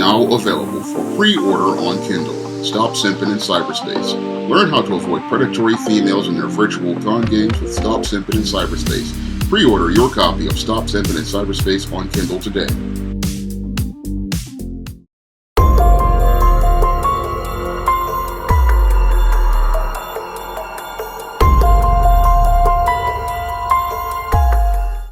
Now available for pre-order on Kindle. Stop Simping in Cyberspace. Learn how to avoid predatory females in their virtual con games with Stop Simping in Cyberspace. Pre-order your copy of Stop Simping in Cyberspace on Kindle today.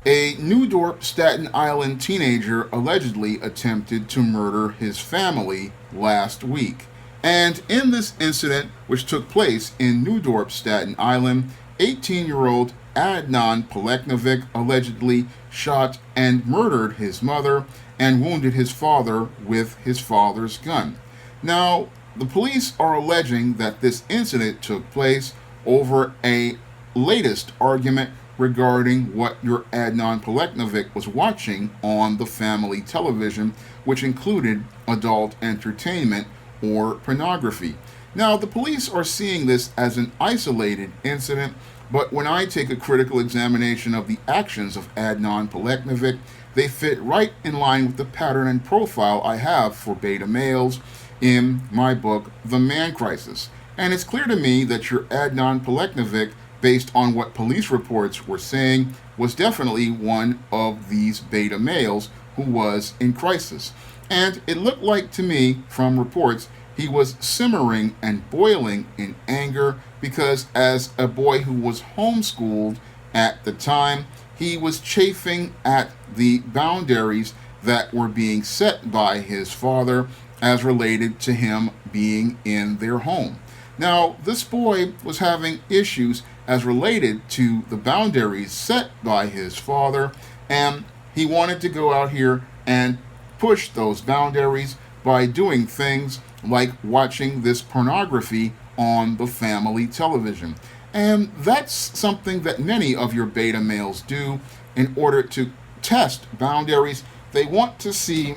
A New York, Staten Island teenager allegedly attempted to murder his family last week. And in this incident, which took place in New York, Staten Island, 18-year-old Adnan Peleknovic allegedly shot and murdered his mother and wounded his father with his father's gun. Now, the police are alleging that this incident took place over a latest argument regarding what your Adnan Peleknovic was watching on the family television, which included adult entertainment or pornography. Now, the police are seeing this as an isolated incident, but when I take a critical examination of the actions of Adnan Peleknovic, they fit right in line with the pattern and profile I have for beta males in my book, The Man Crisis. And it's clear to me that your Adnan Peleknovic, based on what police reports were saying, was definitely one of these beta males who was in crisis. And it looked like to me, from reports, he was simmering and boiling in anger because as a boy who was homeschooled at the time, he was chafing at the boundaries that were being set by his father as related to him being in their home. Now, this boy was having issues as related to the boundaries set by his father, and he wanted to go out here and push those boundaries by doing things like watching this pornography on the family television. And that's something that many of your beta males do in order to test boundaries. They want to see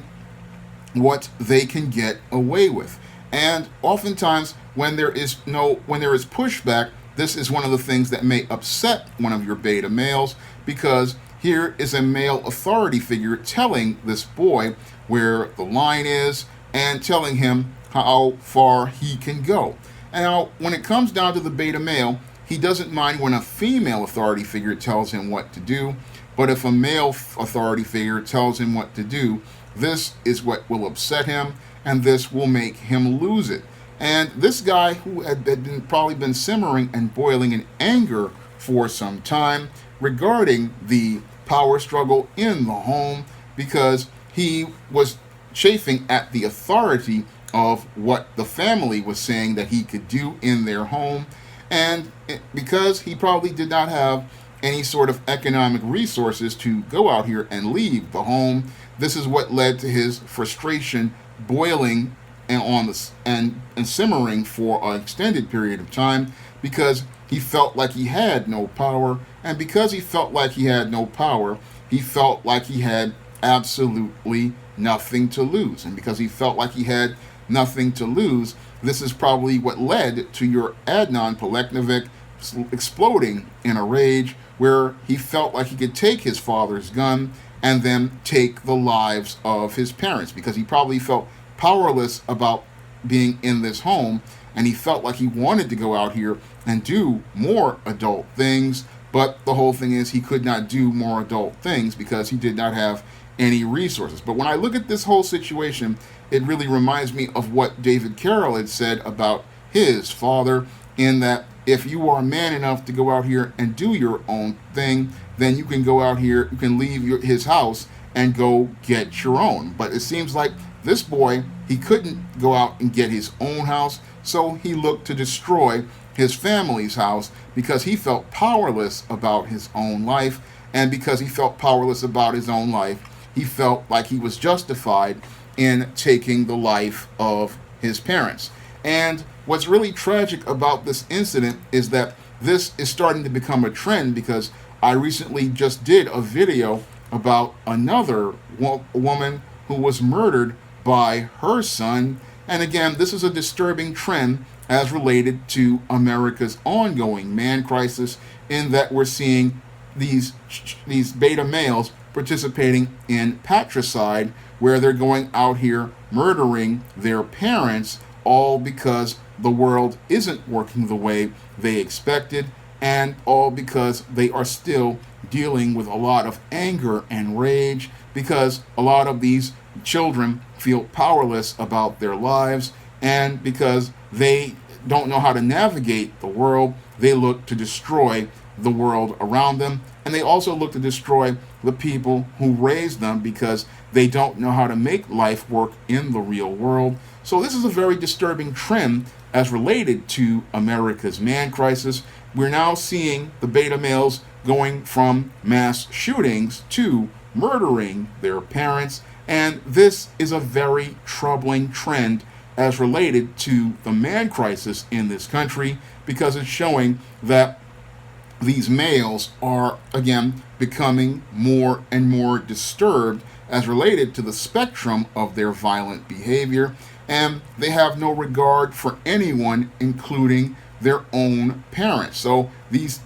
what they can get away with. And oftentimes when there is pushback, this is one of the things that may upset one of your beta males, because here is a male authority figure telling this boy where the line is and telling him how far he can go. And now, when it comes down to the beta male, he doesn't mind when a female authority figure tells him what to do, but if a male authority figure tells him what to do, this is what will upset him, and this will make him lose it. And this guy, who had probably been simmering and boiling in anger for some time regarding the power struggle in the home, because he was chafing at the authority of what the family was saying that he could do in their home, and because he probably did not have any sort of economic resources to go out here and leave the home, this is what led to his frustration boiling and simmering for an extended period of time, because he felt like he had no power. And because he felt like he had no power, he felt like he had absolutely nothing to lose. And because he felt like he had nothing to lose, this is probably what led to your Adnan Peleknovic exploding in a rage, where he felt like he could take his father's gun and then take the lives of his parents, because he probably felt powerless about being in this home, and he felt like he wanted to go out here and do more adult things, but the whole thing is he could not do more adult things because he did not have any resources. But when I look at this whole situation, it really reminds me of what David Carroll had said about his father, in that if you are man enough to go out here and do your own thing, then you can go out here, you can leave his house and go get your own. But it seems like this boy, he couldn't go out and get his own house, so he looked to destroy his family's house because he felt powerless about his own life. And because he felt powerless about his own life, he felt like he was justified in taking the life of his parents. And what's really tragic about this incident is that this is starting to become a trend, because I recently just did a video about another woman who was murdered by her son. And again, this is a disturbing trend as related to America's ongoing man crisis, in that we're seeing these beta males participating in patricide, where they're going out here murdering their parents, all because the world isn't working the way they expected, and all because they are still dealing with a lot of anger and rage, because a lot of these children feel powerless about their lives, and because they don't know how to navigate the world, they look to destroy the world around them. And they also look to destroy the people who raised them because they don't know how to make life work in the real world. So this is a very disturbing trend as related to America's man crisis. We're now seeing the beta males going from mass shootings to murdering their parents. And this is a very troubling trend as related to the man crisis in this country, because it's showing that these males are, again, becoming more and more disturbed as related to the spectrum of their violent behavior, and they have no regard for anyone, including their own parents. So these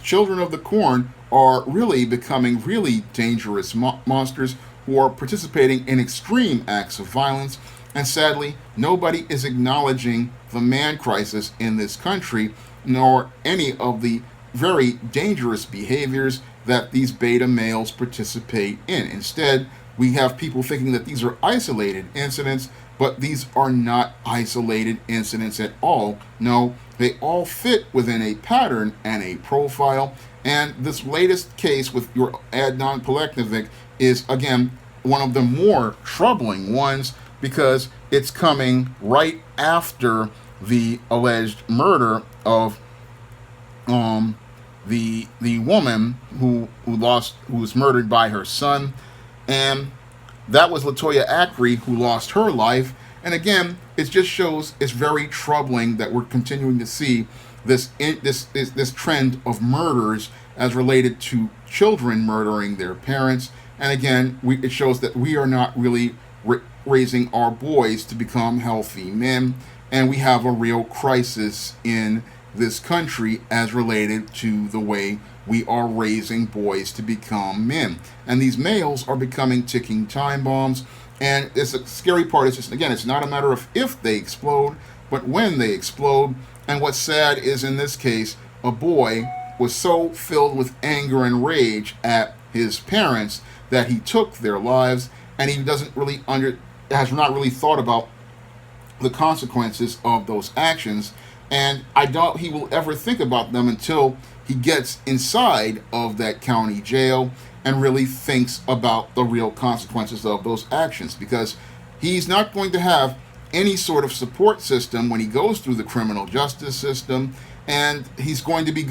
children of the corn are really becoming really dangerous monsters who are participating in extreme acts of violence. And sadly, nobody is acknowledging the man crisis in this country, nor any of the very dangerous behaviors that these beta males participate in. Instead, we have people thinking that these are isolated incidents, but these are not isolated incidents at all. No, they all fit within a pattern and a profile. And this latest case with your Adnan Peleknovic is, again, one of the more troubling ones, because it's coming right after the alleged murder of the woman who was murdered by her son, and that was Latoya Acri, who lost her life. And again, it just shows it's very troubling that we're continuing to see this trend of murders as related to children murdering their parents. And again, it shows that we are not really raising our boys to become healthy men, and we have a real crisis in this country as related to the way we are raising boys to become men. And these males are becoming ticking time bombs. And it's a scary part. It's just, again, it's not a matter of if they explode, but when they explode. And what's sad is, in this case, a boy was so filled with anger and rage at his parents that he took their lives, and he doesn't really has not really thought about the consequences of those actions. And I doubt he will ever think about them until he gets inside of that county jail and really thinks about the real consequences of those actions, because he's not going to have any sort of support system when he goes through the criminal justice system. And he's going to be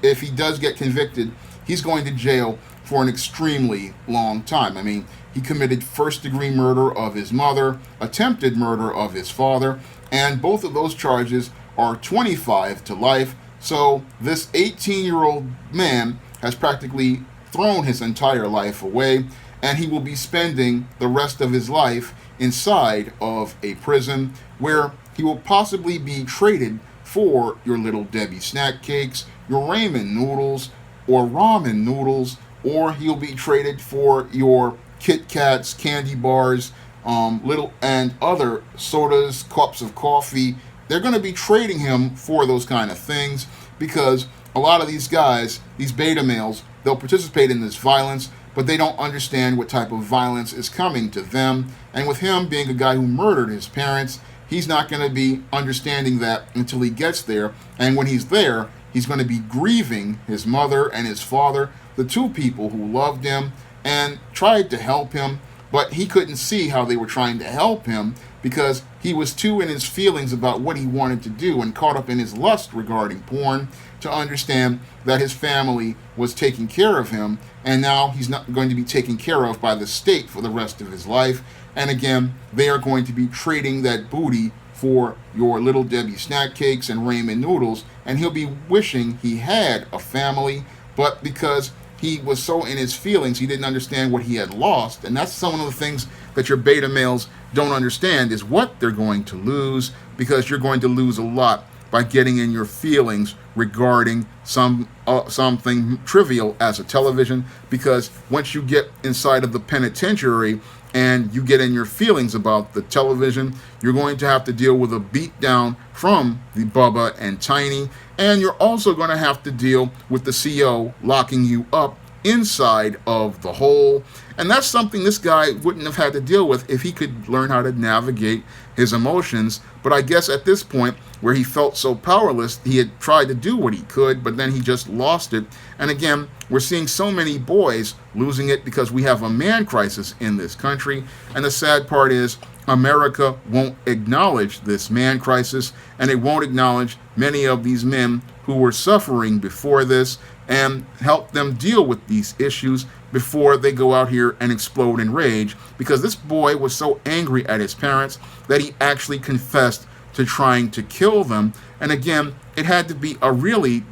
if he does get convicted, he's going to jail for an extremely long time. I mean, he committed first-degree murder of his mother, attempted murder of his father, and both of those charges are 25 to life. So this 18-year-old man has practically thrown his entire life away, and he will be spending the rest of his life inside of a prison where he will possibly be traded for your Little Debbie snack cakes, your ramen noodles, or ramen noodles, or he'll be traded for your Kit Kats, candy bars, little and other sodas, cups of coffee. They're going to be trading him for those kind of things, because a lot of these guys, these beta males, they'll participate in this violence, but they don't understand what type of violence is coming to them. And with him being a guy who murdered his parents, he's not going to be understanding that until he gets there. And when he's there, he's going to be grieving his mother and his father, the two people who loved him and tried to help him, but he couldn't see how they were trying to help him, because he was too in his feelings about what he wanted to do and caught up in his lust regarding porn to understand that his family was taking care of him, and now he's not going to be taken care of by the state for the rest of his life. And again, they are going to be trading that booty for your Little Debbie snack cakes and ramen noodles, and he'll be wishing he had a family, but because he was so in his feelings, he didn't understand what he had lost. And that's some of the things that your beta males don't understand, is what they're going to lose, because you're going to lose a lot by getting in your feelings regarding something trivial as a television. Because once you get inside of the penitentiary, and you get in your feelings about the television, you're going to have to deal with a beat down from the Bubba and Tiny, and you're also going to have to deal with the CO locking you up inside of the hole. And that's something this guy wouldn't have had to deal with if he could learn how to navigate his emotions. But I guess at this point, where he felt so powerless, he had tried to do what he could, but then he just lost it. And again, we're seeing so many boys losing it because we have a man crisis in this country. And the sad part is, America won't acknowledge this man crisis, and it won't acknowledge many of these men who were suffering before this and help them deal with these issues before they go out here and explode in rage, because this boy was so angry at his parents that he actually confessed to trying to kill them. And again, it had to be a really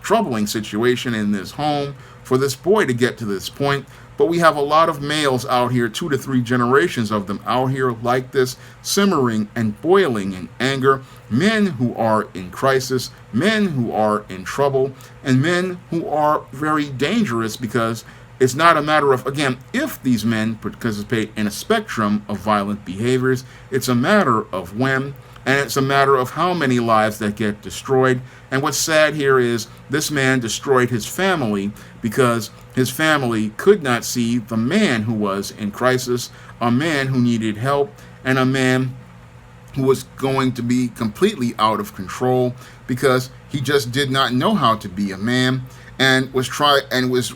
troubling situation in this home for this boy to get to this point. But we have a lot of males out here, 2 to 3 generations of them out here like this, simmering and boiling in anger, men who are in crisis, men who are in trouble, and men who are very dangerous, because it's not a matter of, again, if these men participate in a spectrum of violent behaviors, it's a matter of when, and it's a matter of how many lives that get destroyed. And what's sad here is this man destroyed his family because his family could not see the man who was in crisis, a man who needed help, and a man who was going to be completely out of control because he just did not know how to be a man, and was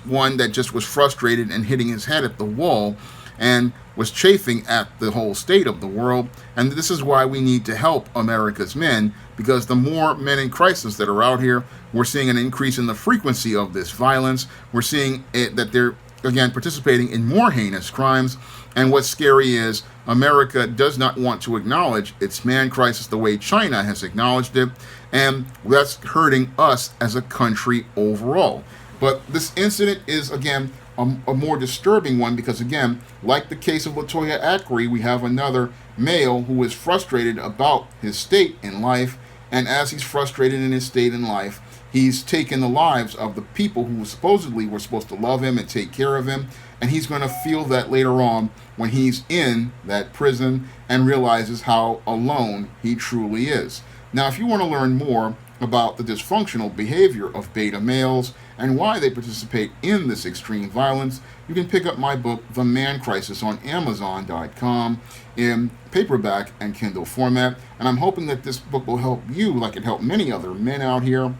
one that just was frustrated and hitting his head at the wall and was chafing at the whole state of the world. And this is why we need to help America's men, because the more men in crisis that are out here, we're seeing an increase in the frequency of this violence. We're seeing that they're, again, participating in more heinous crimes. And what's scary is America does not want to acknowledge its man crisis the way China has acknowledged it, and that's hurting us as a country overall. But this incident is, again, a more disturbing one because, again, like the case of Latoya Ackery, we have another male who is frustrated about his state in life, and as he's frustrated in his state in life, he's taken the lives of the people who supposedly were supposed to love him and take care of him, and he's going to feel that later on when he's in that prison and realizes how alone he truly is. Now, if you want to learn more about the dysfunctional behavior of beta males and why they participate in this extreme violence, you can pick up my book, The Man Crisis, on Amazon.com in paperback and Kindle format. And I'm hoping that this book will help you, like it helped many other men out here,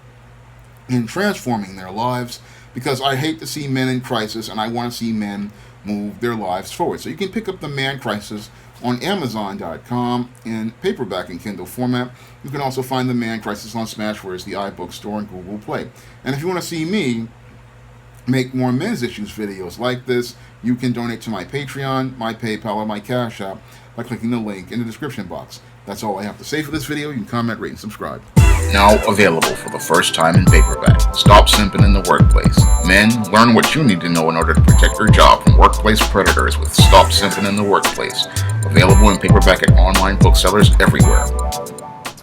in transforming their lives, because I hate to see men in crisis and I want to see men move their lives forward. So you can pick up The Man Crisis on Amazon.com in paperback and Kindle format. You can also find The Man Crisis on Smashwords, the iBook Store, and Google Play. And if you want to see me make more men's issues videos like this, you can donate to my Patreon, my PayPal, or my Cash App by clicking the link in the description box. That's all I have to say for this video. You can comment, rate, and subscribe. Now available for the first time in paperback. Stop Simping in the Workplace. Men, learn what you need to know in order to protect your job from workplace predators with Stop Simping in the Workplace. Available in paperback at online booksellers everywhere.